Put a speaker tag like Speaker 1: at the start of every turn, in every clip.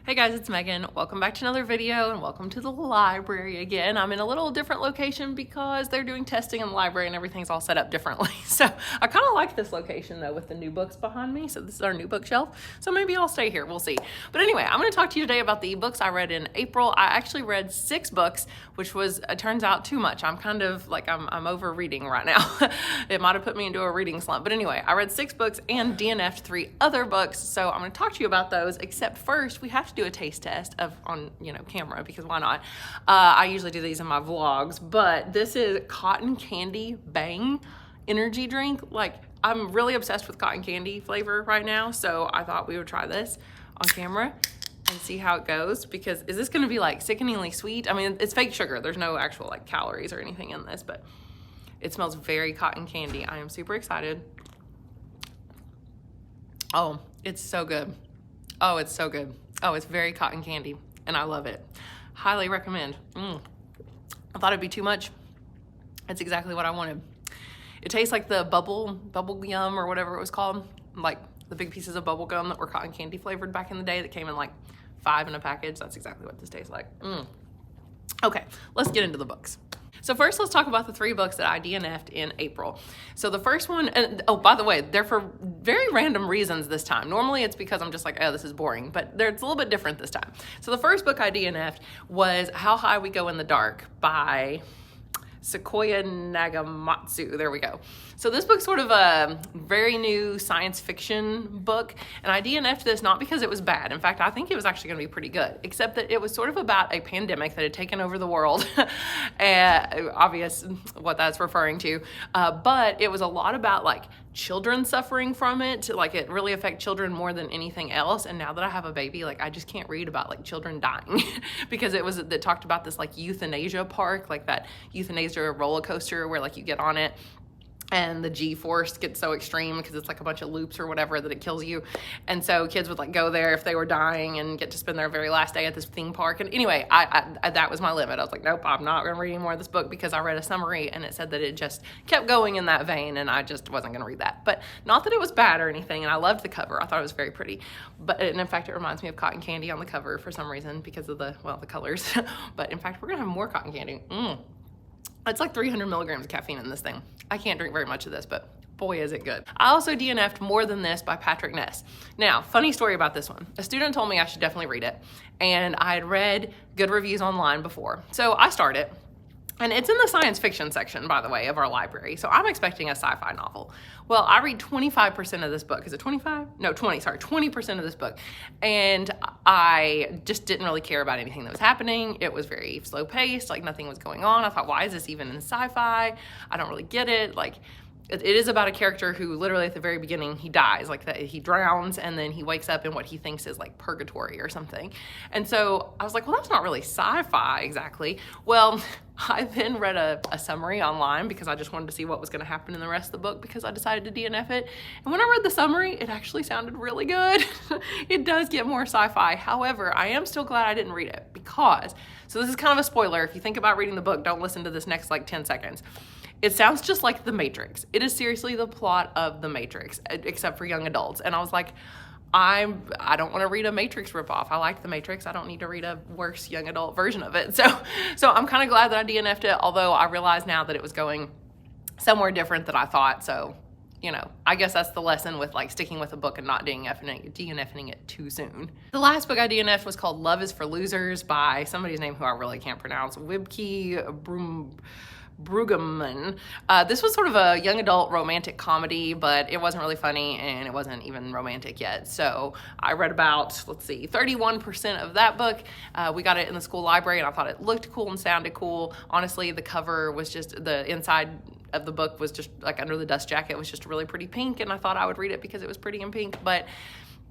Speaker 1: Hey guys, it's Megan. Welcome back to another video and welcome to the library again. I'm in a little different location because they're doing testing in the library and everything's all set up differently. So I kind of like this location though with the new books behind me. So this is our new bookshelf. So maybe I'll stay here, we'll see. But anyway, I'm gonna talk to you today about the books I read in April. I actually read 6 books, which was, it turns out, too much. I'm kind of like, I'm over reading right now. It might've put me into a reading slump. But anyway, I read 6 books and DNF'd 3 other books. So I'm gonna talk to you about those, except first we have to do a taste test on camera, because why not? I usually do these in my vlogs, but this is cotton candy bang energy drink. Like, I'm really obsessed with cotton candy flavor right now, so I thought we would try this on camera and see how it goes, because is this gonna be like sickeningly sweet? I mean, it's fake sugar, there's no actual like calories or anything in this, but it smells very cotton candy. I am super excited. Oh, it's so good. Oh, it's so good. Oh, it's very cotton candy, and I love it. Highly recommend. I thought it'd be too much. It's exactly what I wanted. It tastes like the bubble gum or whatever it was called, like the big pieces of bubble gum that were cotton candy flavored back in the day that came in like 5 in a package. That's exactly what this tastes like. Okay, let's get into the books. So first, let's talk about the 3 books that I DNF'd in April. So the first one, and oh, by the way, they're for very random reasons this time. Normally it's because I'm just like, oh, this is boring, but it's a little bit different this time. So the first book I DNF'd was How High We Go in the Dark by Sequoia Nagamatsu. There we go. So this book's sort of a very new science fiction book, and I DNF'd this not because it was bad. In fact, I think it was actually going to be pretty good, except that it was sort of about a pandemic that had taken over the world. Obvious what that's referring to, but it was a lot about like children suffering from it. Like, it really affected children more than anything else. And now that I have a baby, like, I just can't read about like children dying because it talked about this like euthanasia park, like that euthanasia roller coaster where like you get on it and the G-force gets so extreme because it's like a bunch of loops or whatever that it kills you. And so kids would like go there if they were dying and get to spend their very last day at this theme park. And anyway, I that was my limit. I was like, nope, I'm not gonna read any more of this book, because I read a summary and it said that it just kept going in that vein, and I just wasn't gonna read that. But not that it was bad or anything, and I loved the cover. I thought it was very pretty. And in fact, it reminds me of cotton candy on the cover for some reason because of the colors. But in fact, we're gonna have more cotton candy. It's like 300 milligrams of caffeine in this thing. I can't drink very much of this, but boy, is it good. I also DNF'd More Than This by Patrick Ness. Now, funny story about this one. A student told me I should definitely read it, and I had read good reviews online before. So I start it, and it's in the science fiction section, by the way, of our library. So I'm expecting a sci-fi novel. Well, I read 25% of this book. Is it 25? No, 20, sorry, 20% of this book. And I just didn't really care about anything that was happening. It was very slow paced, like nothing was going on. I thought, why is this even in sci-fi? I don't really get it. Like, it is about a character who literally at the very beginning, he dies, like that he drowns, and then he wakes up in what he thinks is like purgatory or something. And so I was like, well, that's not really sci-fi exactly. Well, I then read a summary online because I just wanted to see what was going to happen in the rest of the book, because I decided to DNF it. And when I read the summary, it actually sounded really good. It does get more sci-fi. However, I am still glad I didn't read it, because, so this is kind of a spoiler. If you think about reading the book, don't listen to this next like 10 seconds. It sounds just like The Matrix. It is seriously the plot of The Matrix, except for young adults. And I was like, I don't want to read a Matrix ripoff. I like The Matrix. I don't need to read a worse young adult version of it. So I'm kind of glad that I DNF'd it, although I realize now that it was going somewhere different than I thought. So, I guess that's the lesson with like sticking with a book and not DNFing it too soon. The last book I DNF'd was called Love is for Losers by somebody's name who I really can't pronounce, Wibke Brueggemann. This was sort of a young adult romantic comedy, but it wasn't really funny and it wasn't even romantic yet. So I read about, 31% of that book. We got it in the school library and I thought it looked cool and sounded cool. Honestly, the cover was just, the inside of the book was just like under the dust jacket was just really pretty pink, and I thought I would read it because it was pretty and pink, but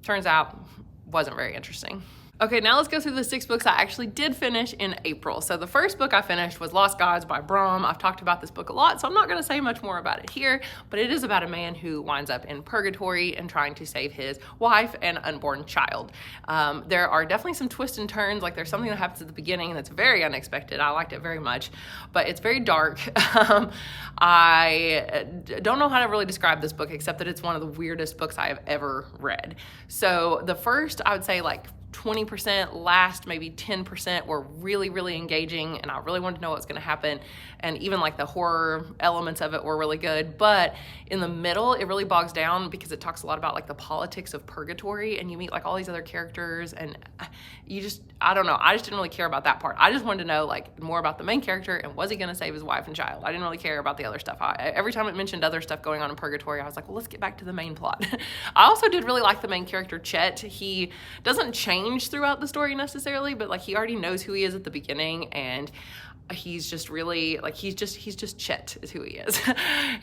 Speaker 1: turns out wasn't very interesting. Okay, now let's go through the 6 books I actually did finish in April. So the first book I finished was Lost Gods by Brom. I've talked about this book a lot, so I'm not gonna say much more about it here, but it is about a man who winds up in purgatory and trying to save his wife and unborn child. There are definitely some twists and turns, like there's something that happens at the beginning that's very unexpected. I liked it very much, but it's very dark. I don't know how to really describe this book except that it's one of the weirdest books I have ever read. So the first, I would say like 20%, last maybe 10% were really, really engaging, and I really wanted to know what was going to happen. And even like the horror elements of it were really good. But in the middle, it really bogs down because it talks a lot about like the politics of purgatory, and you meet like all these other characters, and I don't know. I just didn't really care about that part. I just wanted to know like more about the main character and was he going to save his wife and child. I didn't really care about the other stuff. Every time it mentioned other stuff going on in purgatory, I was like, well, let's get back to the main plot. I also did really like the main character, Chet. He doesn't change throughout the story necessarily, but like he already knows who he is at the beginning, and he's just really like he's just Chet is who he is.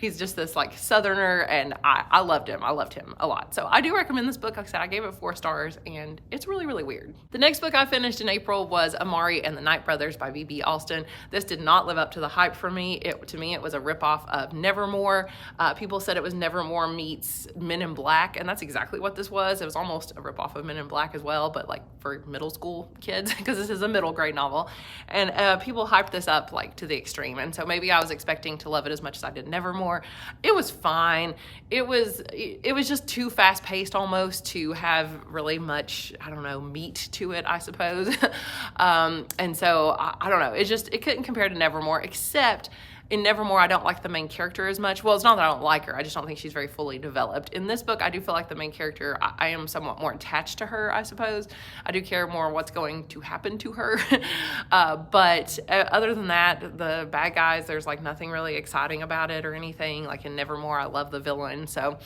Speaker 1: He's just this like southerner, and I loved him a lot. So I do recommend this book. Like I said, I gave it 4 stars, and it's really, really weird. The next book I finished in April was Amari and the Night Brothers by B.B. Alston. This did not live up to the hype for me. To me it was a ripoff of Nevermore. People said it was Nevermore meets Men in Black, and that's exactly what this was. It was almost a ripoff of Men in Black as well, but like for middle school kids, because this is a middle grade novel. And people hyped this up like to the extreme, and so maybe I was expecting to love it as much as I did Nevermore. It was fine. It was just too fast paced almost to have really much, I don't know, meat to it, I suppose. And so I don't know, it couldn't compare to Nevermore, except in Nevermore, I don't like the main character as much. Well, it's not that I don't like her. I just don't think she's very fully developed. In this book, I do feel like the main character, I am somewhat more attached to her, I suppose. I do care more what's going to happen to her. But other than that, the bad guys, there's like nothing really exciting about it or anything. Like in Nevermore, I love the villain. So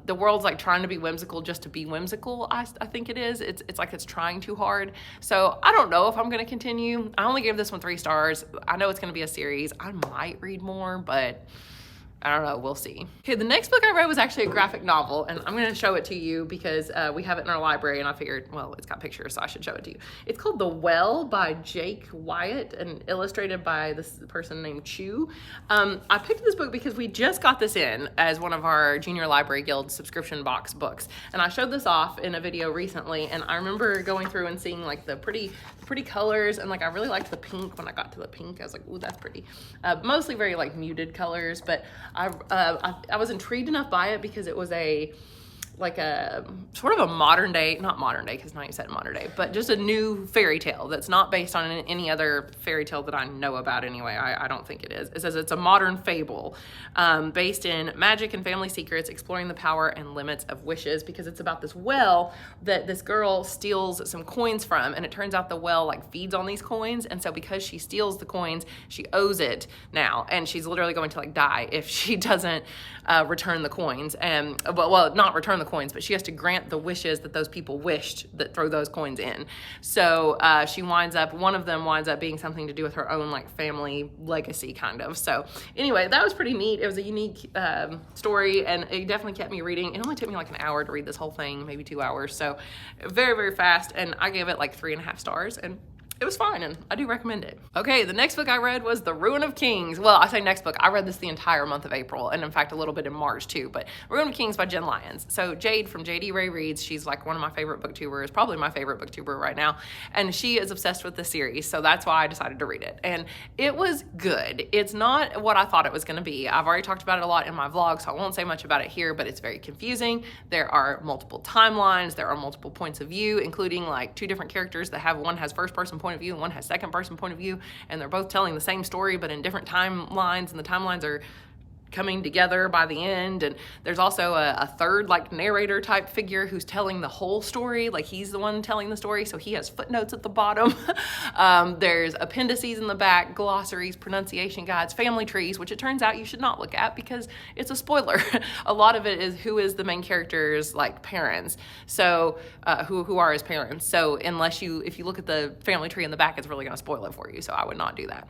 Speaker 1: the world's like trying to be whimsical just to be whimsical, I think it is. It's like it's trying too hard. So I don't know if I'm going to continue. I only gave this one 3 stars. I know it's going to be a series. I might read more, but I don't know, we'll see. Okay, the next book I read was actually a graphic novel, and I'm gonna show it to you because we have it in our library, and I figured, well, it's got pictures, so I should show it to you. It's called The Well by Jake Wyatt and illustrated by this person named Chu. I picked this book because we just got this in as one of our Junior Library Guild subscription box books, and I showed this off in a video recently, and I remember going through and seeing like the pretty colors, and like I really liked the pink. When I got to the pink, I was like, ooh, that's pretty. Mostly very like muted colors, but I was intrigued enough by it because it was a sort of a modern day, not modern day because now you said modern day, but just a new fairy tale that's not based on any other fairy tale that I know about anyway. I don't think it is. It says it's a modern fable based in magic and family secrets, exploring the power and limits of wishes, because it's about this well that this girl steals some coins from, and it turns out the well like feeds on these coins, and so because she steals the coins, she owes it now, and she's literally going to like die if she doesn't return the coins, and well, not return the coins, but she has to grant the wishes that those people wished that throw those coins in. So one of them winds up being something to do with her own like family legacy kind of. So anyway, that was pretty neat. It was a unique story, and it definitely kept me reading. It only took me like an hour to read this whole thing, maybe 2 hours. So very, very fast. And I gave it like 3.5 stars, and it was fine, and I do recommend it. Okay, the next book I read was The Ruin of Kings. Well, I say next book. I read this the entire month of April, and in fact, a little bit in March too, but Ruin of Kings by Jen Lyons. So Jade from JD Ray Reads, she's like one of my favorite booktubers, probably my favorite booktuber right now, and she is obsessed with the series, so that's why I decided to read it. And it was good. It's not what I thought it was gonna be. I've already talked about it a lot in my vlog, so I won't say much about it here, but it's very confusing. There are multiple timelines, there are multiple points of view, including like 2 different characters that one has first person point of view and one has second person point of view, and they're both telling the same story but in different timelines, and the timelines are coming together by the end. And there's also a third like narrator type figure who's telling the whole story, like he's the one telling the story, so he has footnotes at the bottom. There's appendices in the back, glossaries, pronunciation guides, family trees, which it turns out you should not look at because it's a spoiler. A lot of it is who is the main character's like parents, so who are his parents. So if you look at the family tree in the back, it's really going to spoil it for you, so I would not do that.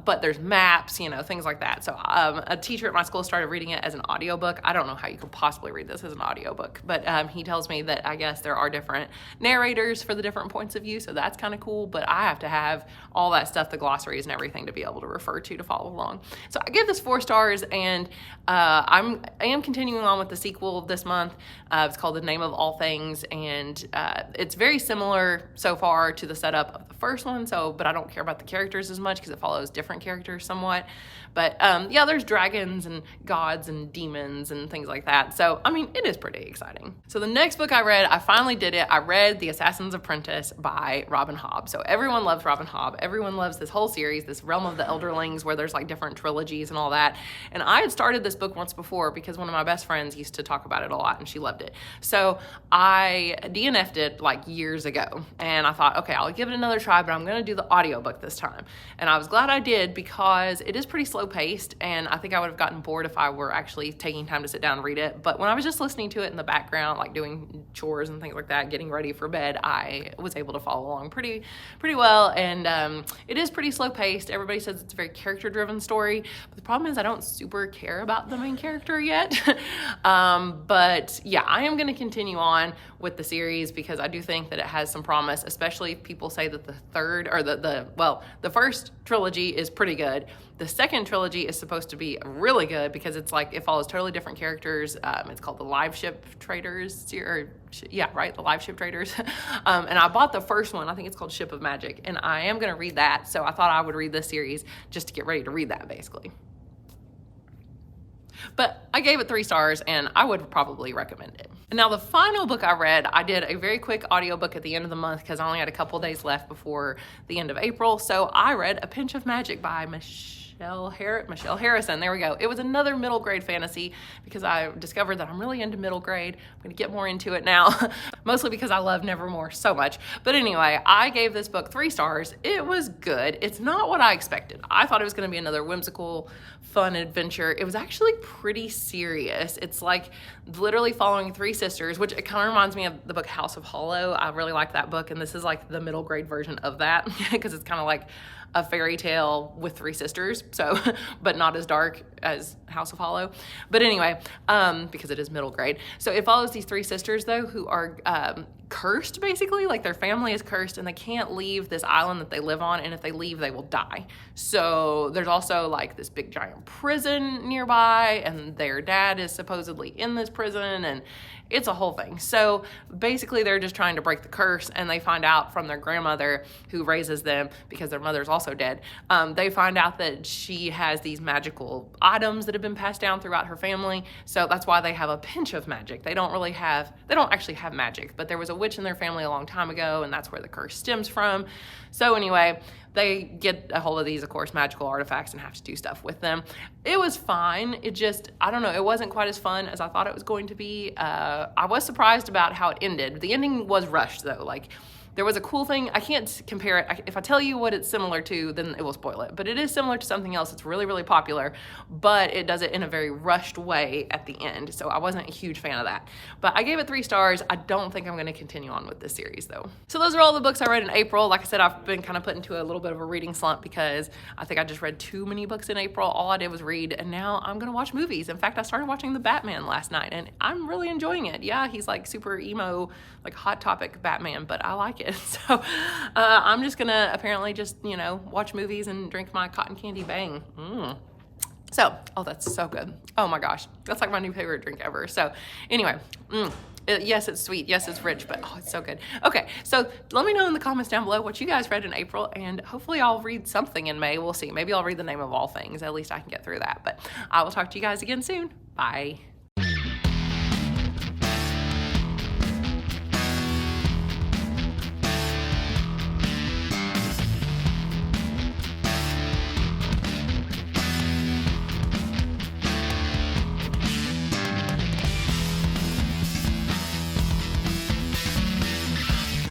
Speaker 1: But there's maps, things like that. So a teacher at my school started reading it as an audiobook. I don't know how you could possibly read this as an audiobook, but he tells me that I guess there are different narrators for the different points of view, so that's kind of cool, but I have to have all that stuff, the glossaries and everything, to be able to refer to follow along. So I give this 4 stars, and I am continuing on with the sequel this month. It's called The Name of All Things, and it's very similar so far to the setup of the first one, but I don't care about the characters as much because it follows different characters somewhat. But yeah, there's dragons and gods and demons and things like that. So, I mean, it is pretty exciting. So the next book I read, I finally did it. I read The Assassin's Apprentice by Robin Hobb. So everyone loves Robin Hobb. Everyone loves this whole series, this Realm of the Elderlings, where there's like different trilogies and all that. And I had started this book once before because one of my best friends used to talk about it a lot and she loved it. So I DNF'd it like years ago. And I thought, okay, I'll give it another try, but I'm going to do the audiobook this time. And I was glad I did because it is pretty slow paced, and I think I would have gotten bored if I were actually taking time to sit down and read it. But when I was just listening to it in the background, like doing chores and things like that, getting ready for bed, I was able to follow along pretty well. And it is pretty slow paced. Everybody says it's a very character driven story, but the problem is I don't super care about the main character yet. But yeah, I am going to continue on with the series because I do think that it has some promise, especially if people say that the third or the first trilogy is pretty good. The second trilogy is supposed to be really good because it's like it follows totally different characters. It's called the Live Ship Traders, the Live Ship Traders. And I bought the first one. I think it's called Ship of Magic, and I am going to read that. So I thought I would read this series just to get ready to read that, basically. But I gave it 3 stars, and I would probably recommend it. And now the final book I read, I did a very quick audiobook at the end of the month because I only had a couple days left before the end of April. So I read A Pinch of Magic by Michelle Harrison. There we go. It was another middle grade fantasy because I discovered that I'm really into middle grade. I'm going to get more into it now, mostly because I love Nevermore so much. But anyway, I gave this book 3 stars. It was good. It's not what I expected. I thought it was going to be another whimsical, fun adventure. It was actually pretty serious. It's like literally following 3 sisters, which it kind of reminds me of the book House of Hollow. I really like that book, and this is like the middle grade version of that because it's kind of like a fairy tale with 3 sisters, so but not as dark as House of Hollow. But anyway, because it is middle grade. So it follows these 3 sisters though who are cursed, basically, like their family is cursed and they can't leave this island that they live on, and if they leave they will die. So there's also like this big giant prison nearby, and their dad is supposedly in this prison, and it's a whole thing. So basically they're just trying to break the curse, and they find out from their grandmother who raises them, because their mother's also dead. They find out that she has these magical items that have been passed down throughout her family. So that's why they have a pinch of magic. They don't actually have magic, but there was a witch in their family a long time ago, and that's where the curse stems from. So anyway, they get a hold of these, of course, magical artifacts and have to do stuff with them. It was fine. It just, I don't know, it wasn't quite as fun as I thought it was going to be. I was surprised about how it ended. The ending was rushed, though. Like, there was a cool thing. I can't compare it. If I tell you what it's similar to, then it will spoil it. But it is similar to something else that's really, really popular, but it does it in a very rushed way at the end. So I wasn't a huge fan of that. But I gave it 3 stars. I don't think I'm going to continue on with this series, though. So those are all the books I read in April. Like I said, I've been kind of put into a little bit of a reading slump because I think I just read too many books in April. All I did was read, and now I'm going to watch movies. In fact, I started watching The Batman last night, and I'm really enjoying it. Yeah, he's like super emo, like Hot Topic Batman, but I like it. So I'm just gonna apparently just, watch movies and drink my cotton candy bang. So, oh, that's so good. Oh my gosh, that's like my new favorite drink ever. So anyway, yes, it's sweet. Yes, it's rich, but oh, it's so good. Okay, so let me know in the comments down below what you guys read in April, and hopefully I'll read something in May. We'll see. Maybe I'll read The Name of All Things. At least I can get through that. But I will talk to you guys again soon. Bye.